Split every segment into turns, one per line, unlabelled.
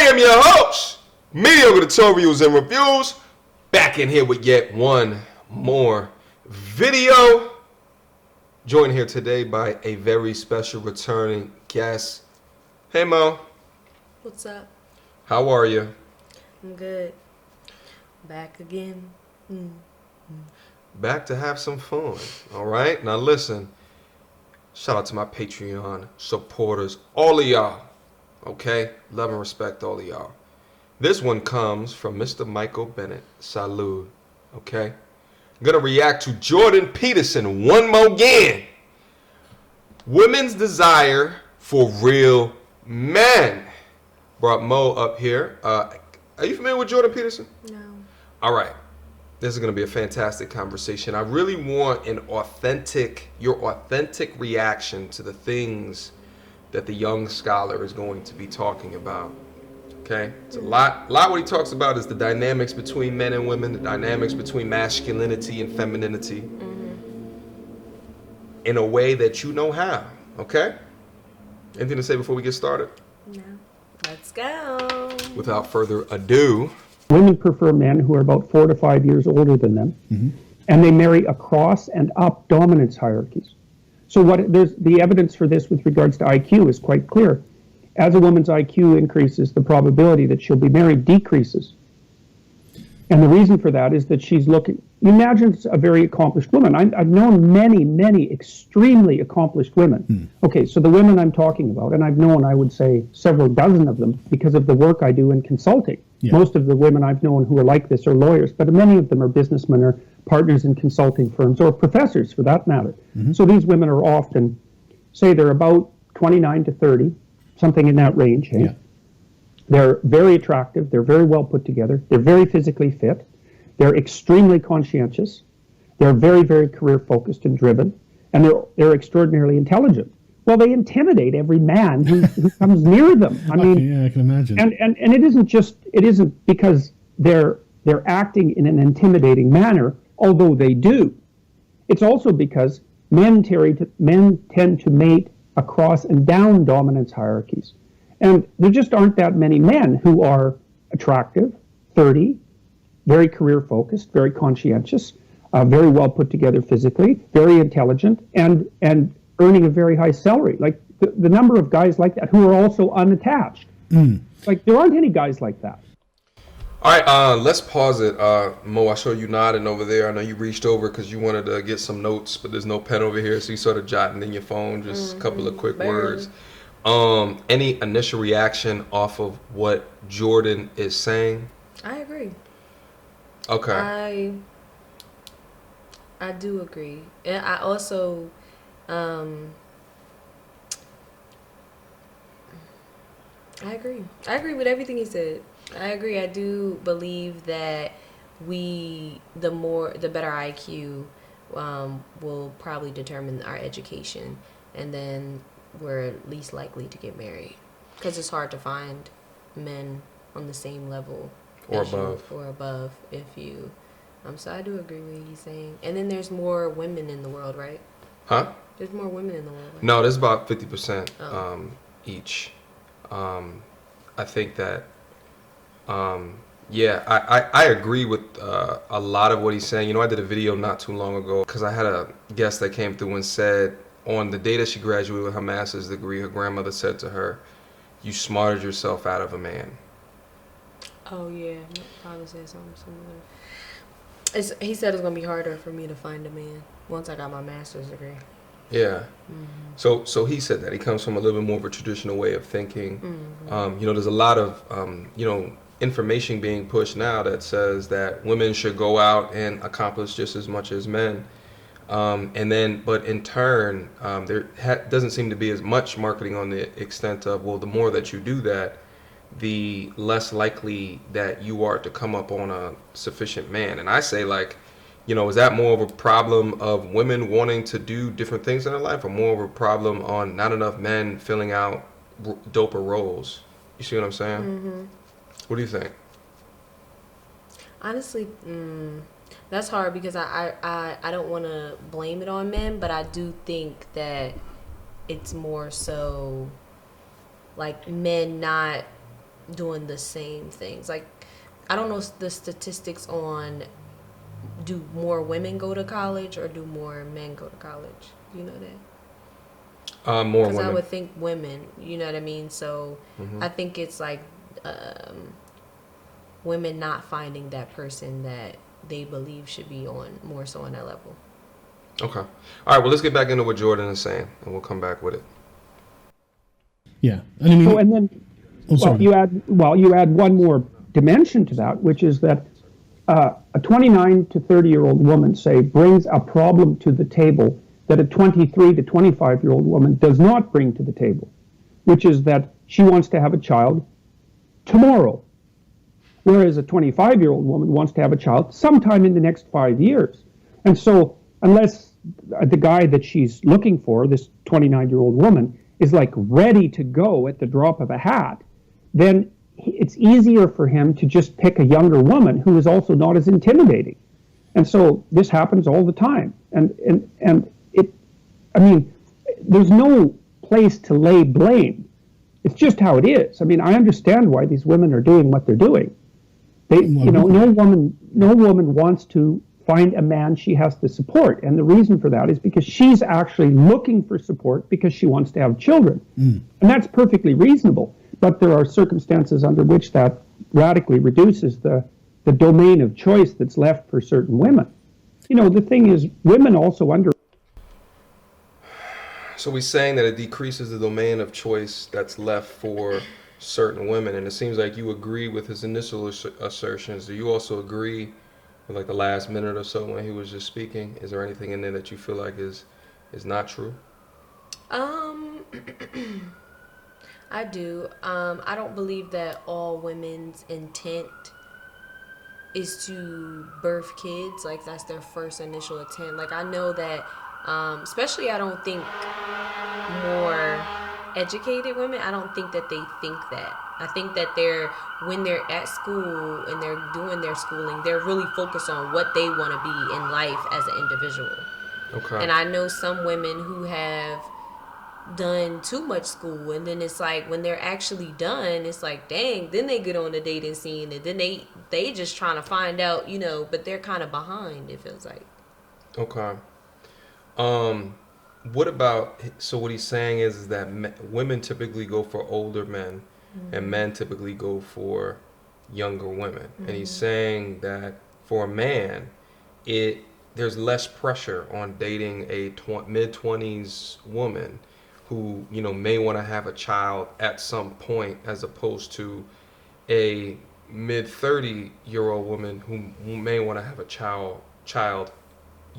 am your host, Mediocre Tutorials and Reviews, back in here with yet one more video. Joined here today by a very special returning guest. Hey Mo.
What's up?
How are you?
I'm good. Back again.
Back to have some fun. All right. Now listen. Shout out to my Patreon supporters, all of y'all. Okay? Love and respect all of y'all. This one comes from Mr. Michael Bennett. Salud. Okay? I'm going to react to Jordan Peterson one more again. Women's desire for real men. Brought Mo up here. Are you familiar with Jordan Peterson?
No.
All right. This is going to be a fantastic conversation. I really want your authentic reaction to the things that the young scholar is going to be talking about. Okay? It's a lot what he talks about is the dynamics between men and women, the dynamics between masculinity and femininity in a way that you know how. Okay? Anything to say before we get started?
No. Let's go.
Without further ado.
Women prefer men who are about 4 to 5 years older than them, and they marry across and up dominance hierarchies. So there's the evidence for this with regards to IQ is quite clear. As a woman's IQ increases, the probability that she'll be married decreases. And the reason for that is that she's looking, you imagine a very accomplished woman. I've known many extremely accomplished women. Okay, so the women I'm talking about, and I've known, I would say, several dozen of them because of the work I do in consulting. Yeah. Most of the women I've known who are like this are lawyers, but many of them are businessmen or partners in consulting firms or professors for that matter. So these women are often, say they're about 29 to 30, something in that range. Hey? Yeah. They're very attractive. They're very well put together. They're very physically fit. They're extremely conscientious. They're very, very career focused and driven. And they're extraordinarily intelligent. Well, they intimidate every man who comes near them. I mean,
I can imagine.
And it isn't because they're acting in an intimidating manner, although they do. It's also because men tend to mate across and down dominance hierarchies. And there just aren't that many men who are attractive, 30, very career focused, very conscientious, very well put together physically, very intelligent, and earning a very high salary. Like the number of guys like that who are also unattached. Like there aren't any guys like that.
All right, let's pause it. Mo, I saw you nodding over there. I know you reached over because you wanted to get some notes, but there's no pen over here, so you sort of jotting in your phone, just a couple of quick words. Any initial reaction off of what Jordan is saying?
I agree.
Okay.
I do agree. And I also I agree. I agree with everything he said. I agree. I do believe that the better IQ will probably determine our education, and then we're least likely to get married because it's hard to find men on the same level
or
above if you so I do agree with what he's saying. And then there's more women in the world, right?
Huh?
There's more women in the world, right?
No, there's about 50% each. I think that I agree with a lot of what he's saying. You know, I did a video not too long ago because I had a guest that came through and said on the day that she graduated with her master's degree, her grandmother said to her, "You smarted yourself out of a man."
Oh yeah, probably said something similar. He said it's gonna be harder for me to find a man once I got my master's degree.
Yeah. So he said that he comes from a little bit more of a traditional way of thinking. You know, there's a lot of information being pushed now that says that women should go out and accomplish just as much as men. But in turn, there doesn't seem to be as much marketing on the extent of, well, the more that you do that, the less likely that you are to come up on a sufficient man. And I say, like, you know, is that more of a problem of women wanting to do different things in their life, or more of a problem on not enough men filling out doper roles? You see what I'm saying? What do you think?
Honestly, that's hard because I don't want to blame it on men, but I do think that it's more so like men not doing the same things. Like, I don't know the statistics on do more women go to college or do more men go to college. Do you know that?
More
Because I
women.
would think women. You know what I mean? So
Mm-hmm.
I think it's like women not finding that person that they believe should be on more so on that level.
Okay. All right. Well, let's get back into what Jordan is saying, and we'll come back with it.
Yeah, and I mean,
So, and then,
oh, sorry.
you add one more dimension to that, which is that a 29 to 30-year-old woman, say, brings a problem to the table that a 23 to 25-year-old woman does not bring to the table, which is that she wants to have a child tomorrow, whereas a 25-year-old woman wants to have a child sometime in the next 5 years. And so, unless the guy that she's looking for, this 29-year-old woman, is like ready to go at the drop of a hat, then it's easier for him to just pick a younger woman who is also not as intimidating. And so this happens all the time. And it, I mean, there's no place to lay blame. It's just how it is. I mean, I understand why these women are doing what they're doing. They, no woman wants to find a man she has to support. And the reason for that is because she's actually looking for support because she wants to have children. And that's perfectly reasonable. But there are circumstances under which that radically reduces the domain of choice that's left for certain women. The thing is, women also
So we're saying that it decreases the domain of choice that's left for certain women, and it seems like you agree with his initial assertions. Do you also agree with like the last minute or so when he was just speaking? Is there anything in there that you feel like is not true?
I do. I don't believe that all women's intent is to birth kids. Like, that's their first initial intent. Like, I know that, especially I don't think more educated women, I don't think that they think that. I think that when they're at school and they're doing their schooling, they're really focused on what they want to be in life as an individual.
Okay.
And I know some women who have done too much school, and then it's like when they're actually done, it's like, dang, then they get on the dating scene, and then they just trying to find out, but they're kind of behind, it feels like.
Okay. What about, so what he's saying is that women typically go for older men, and men typically go for younger women. And he's saying that for a man, there's less pressure on dating a mid-20s woman who, may want to have a child at some point, as opposed to a mid-30-year-old woman who may want to have a child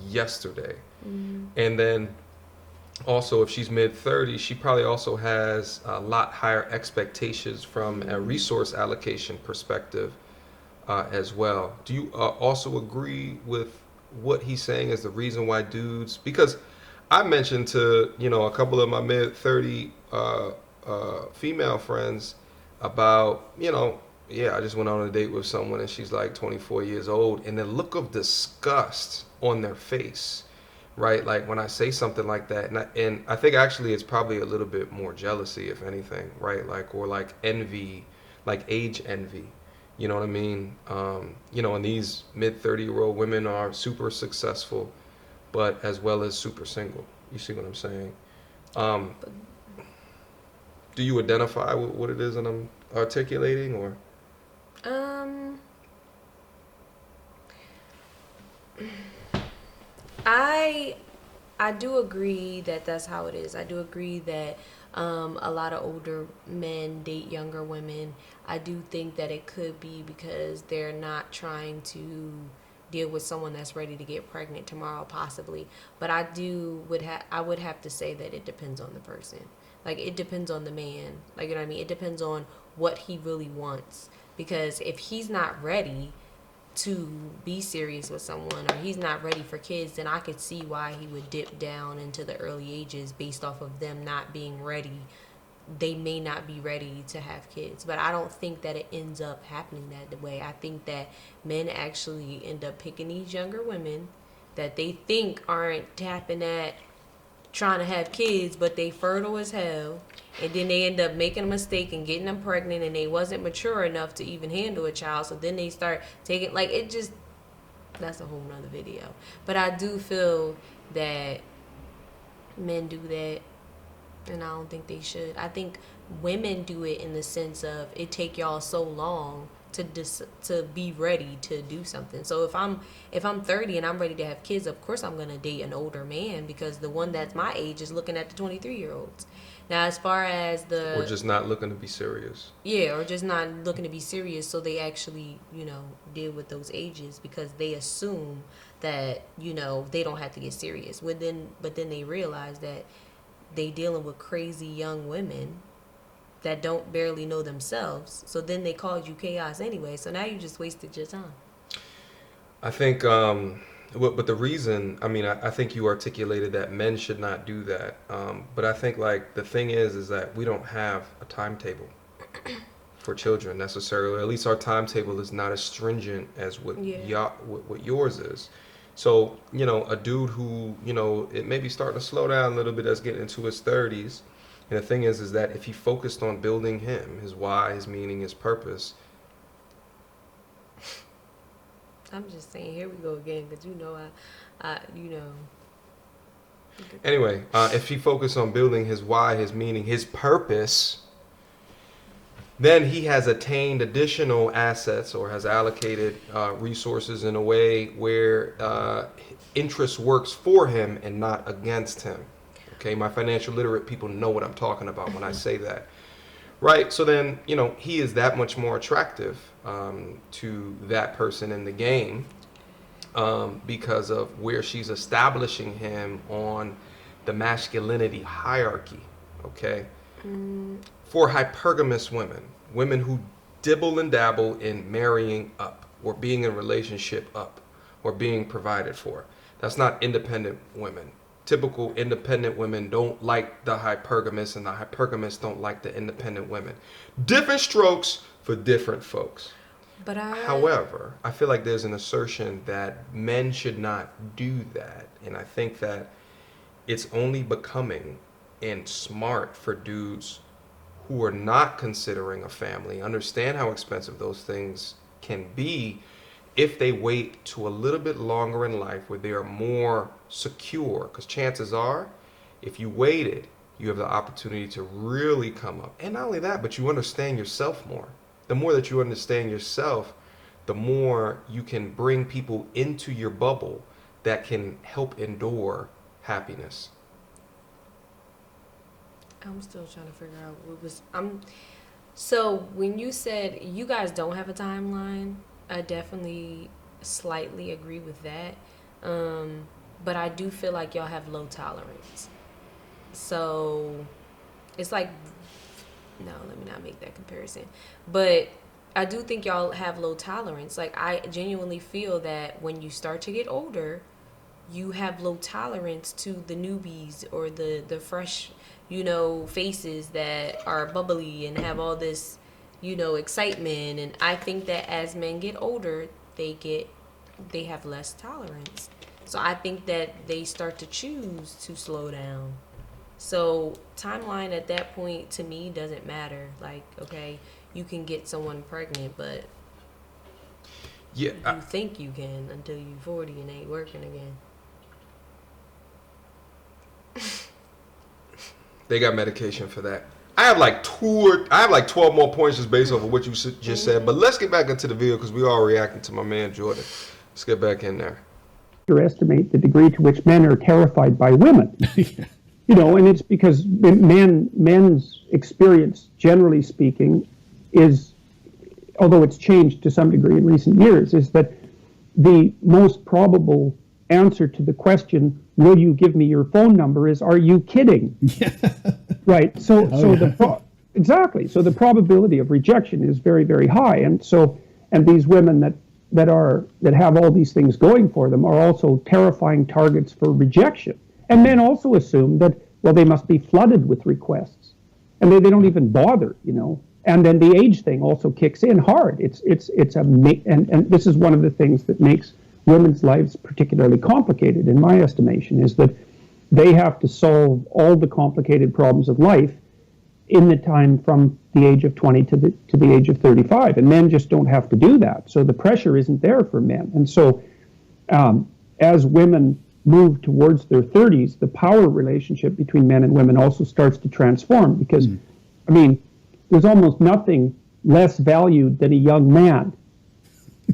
yesterday. And then also, if she's mid-30s, she probably also has a lot higher expectations from a resource allocation perspective as well. Do you also agree with what he's saying is the reason why dudes? Because I mentioned to a couple of my mid-30 female friends about I just went on a date with someone and she's like 24 years old, and the look of disgust on their face, right? Like when I say something like that, and I think actually it's probably a little bit more jealousy, if anything, right? Like, or like envy, like age envy. You know what I mean? And these mid-30-year-old women are super successful, but as well as super single. You see what I'm saying? Do you identify with what it is that I'm articulating, or?
I do agree that that's how it is. I do agree that a lot of older men date younger women. I do think that it could be because they're not trying to deal with someone that's ready to get pregnant tomorrow, possibly. But I would have to say that it depends on the person. Like, it depends on the man. Like, you know what I mean? It depends on what he really wants. Because if he's not ready to be serious with someone, or he's not ready for kids, then I could see why he would dip down into the early ages based off of them not being ready. They may not be ready to have kids, but I don't think that it ends up happening that way. I think that men actually end up picking these younger women that they think aren't tapping at trying to have kids, but they fertile as hell, and then they end up making a mistake and getting them pregnant, and they wasn't mature enough to even handle a child, so then they start taking, like, it just, that's a whole nother video. But I do feel that men do that, and I don't think they should. I think women do it in the sense of it take y'all so long to be ready to do something. So if I'm 30 and I'm ready to have kids, of course I'm gonna date an older man, because the one that's my age is looking at the 23-year-olds. Now, as far as
or just not looking to be serious.
Yeah, or just not looking to be serious, so they actually, deal with those ages because they assume that, they don't have to get serious. But then they realize that they dealing with crazy young women that don't barely know themselves. So then they called you chaos anyway. So now you just wasted your time.
I think, but the reason, I think you articulated that men should not do that. But I think, like, the thing is that we don't have a timetable for children necessarily. At least our timetable is not as stringent as what yours is. So, a dude who, it may be starting to slow down a little bit, that's getting into his 30s. And the thing is that if he focused on building his why, his meaning, his purpose.
I'm just saying, here we go again, because
Anyway, if he focused on building his why, his meaning, his purpose, then he has attained additional assets or has allocated resources in a way where interest works for him and not against him. Okay, my financial literate people know what I'm talking about when I say that. Right, so then, he is that much more attractive to that person in the game because of where she's establishing him on the masculinity hierarchy, okay? For hypergamous women who dibble and dabble in marrying up or being in a relationship up or being provided for. That's not independent women. Typical independent women don't like the hypergamous, and the hypergamous don't like the independent women. Different strokes for different folks. However, I feel like there's an assertion that men should not do that. And I think that it's only becoming and smart for dudes who are not considering a family, understand how expensive those things can be, if they wait to a little bit longer in life where they are more secure. Because chances are, if you waited, you have the opportunity to really come up. And not only that, but you understand yourself more. The more that you understand yourself, the more you can bring people into your bubble that can help endure happiness.
I'm still trying to figure out what was... So when you said you guys don't have a timeline, I definitely slightly agree with that. But I do feel like y'all have low tolerance. So it's like, no, let me not make that comparison. But I do think y'all have low tolerance. Like, I genuinely feel that when you start to get older, you have low tolerance to the newbies or the fresh, faces that are bubbly and have all this, excitement. And I think that as men get older, they have less tolerance. So I think that they start to choose to slow down. So timeline at that point to me doesn't matter. Like, okay, you can get someone pregnant, but you think you can until you're 40 and ain't working again.
They got medication for that. I have like 12 more points just based off of what you just said. But let's get back into the video because we are reacting to my man Jordan. Let's get back in there.
Underestimate the degree to which men are terrified by women. And it's because men's experience, generally speaking, is, although it's changed to some degree in recent years, is that the most probable answer to the question, will you give me your phone number, is, are you kidding? Right. Exactly. So the probability of rejection is very, very high. And these women that have all these things going for them are also terrifying targets for rejection. And men also assume that, well, they must be flooded with requests, and they don't even bother, And then the age thing also kicks in hard. And this is one of the things that makes women's lives particularly complicated, in my estimation, is that they have to solve all the complicated problems of life in the time from the age of 20 to the age of 35. And men just don't have to do that. So the pressure isn't there for men. And so as women move towards their 30s, the power relationship between men and women also starts to transform because, I mean, there's almost nothing less valued than a young man.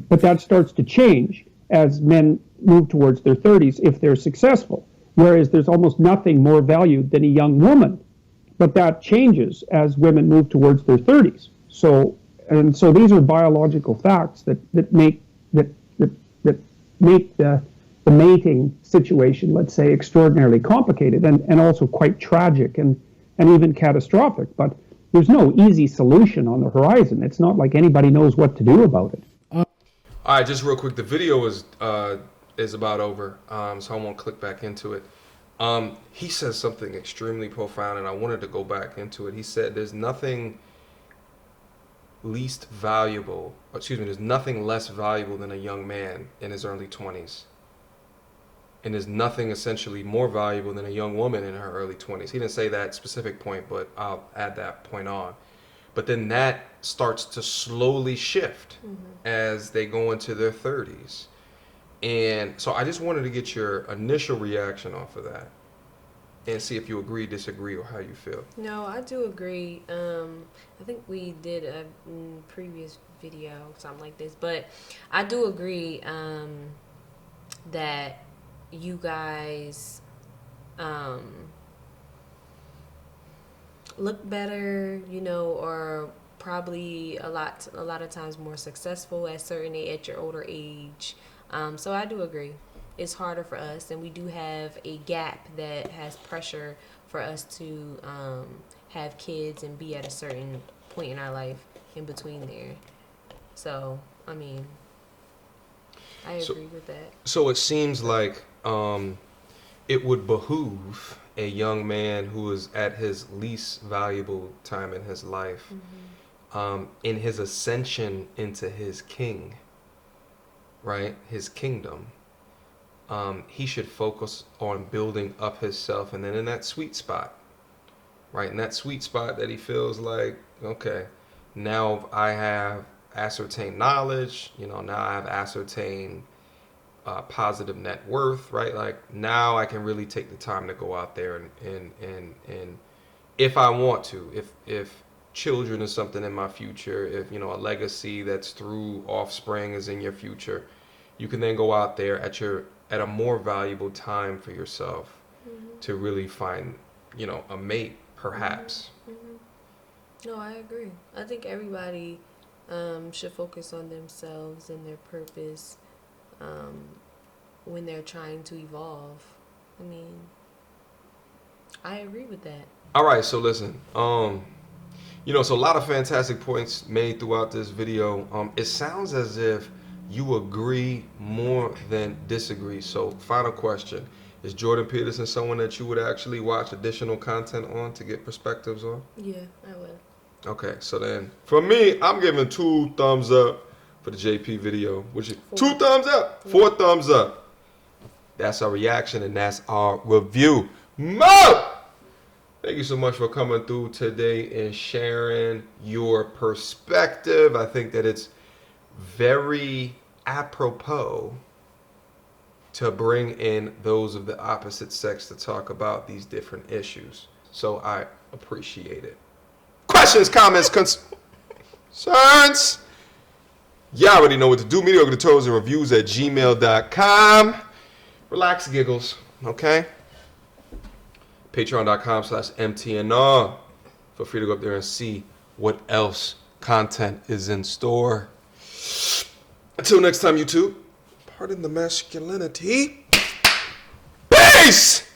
But that starts to change as men move towards their 30s if they're successful. Whereas there's almost nothing more valued than a young woman. But that changes as women move towards their 30s. So these are biological facts that make the mating situation, let's say, extraordinarily complicated and also quite tragic and even catastrophic. But there's no easy solution on the horizon. It's not like anybody knows what to do about it.
All right, just real quick, the video is about over, so I won't click back into it. He says something extremely profound, and I wanted to go back into it. He said there's nothing there's nothing less valuable than a young man in his early 20s. And there's nothing essentially more valuable than a young woman in her early 20s. He didn't say that specific point, but I'll add that point on. But then that starts to slowly shift as they go into their 30s. And so I just wanted to get your initial reaction off of that and see if you agree, disagree, or how you feel.
No, I do agree. I think we did a previous video, something like this. But I do agree that you guys look better, or probably a lot of times more successful at your older age. So I do agree. It's harder for us, and we do have a gap that has pressure for us to have kids and be at a certain point in our life in between there. So, I mean, I agree with that.
So it seems like it would behoove a young man who is at his least valuable time in his life, in his ascension into his king, right? His kingdom. He should focus on building up himself, and then in that sweet spot, right? In that sweet spot that he feels like, okay, now I have ascertained knowledge, now I have ascertained positive net worth, right? Like now I can really take the time to go out there and if I want to, if children is something in my future, if a legacy that's through offspring is in your future, you can then go out there at a more valuable time for yourself to really find a mate, perhaps.
No, I agree. I think everybody should focus on themselves and their purpose when they're trying to evolve. I mean, I agree with that.
All right, so listen, so a lot of fantastic points made throughout this video. It sounds as if you agree more than disagree. So final question, is Jordan Peterson someone that you would actually watch additional content on to get perspectives on?
Yeah, I would.
Okay, so then for me, I'm giving 2 thumbs up for the JP video, which is 2 thumbs up, 4 thumbs up. That's our reaction and that's our review. Mo! Thank you so much for coming through today and sharing your perspective. I think that it's very apropos to bring in those of the opposite sex to talk about these different issues. So I appreciate it. Questions, comments, concerns? Y'all already know what to do. Mediocre tutorials and reviews at gmail.com. Relax, giggles, okay? Patreon.com/MTNR. Feel free to go up there and see what else content is in store. Until next time, YouTube, pardon the masculinity. Peace!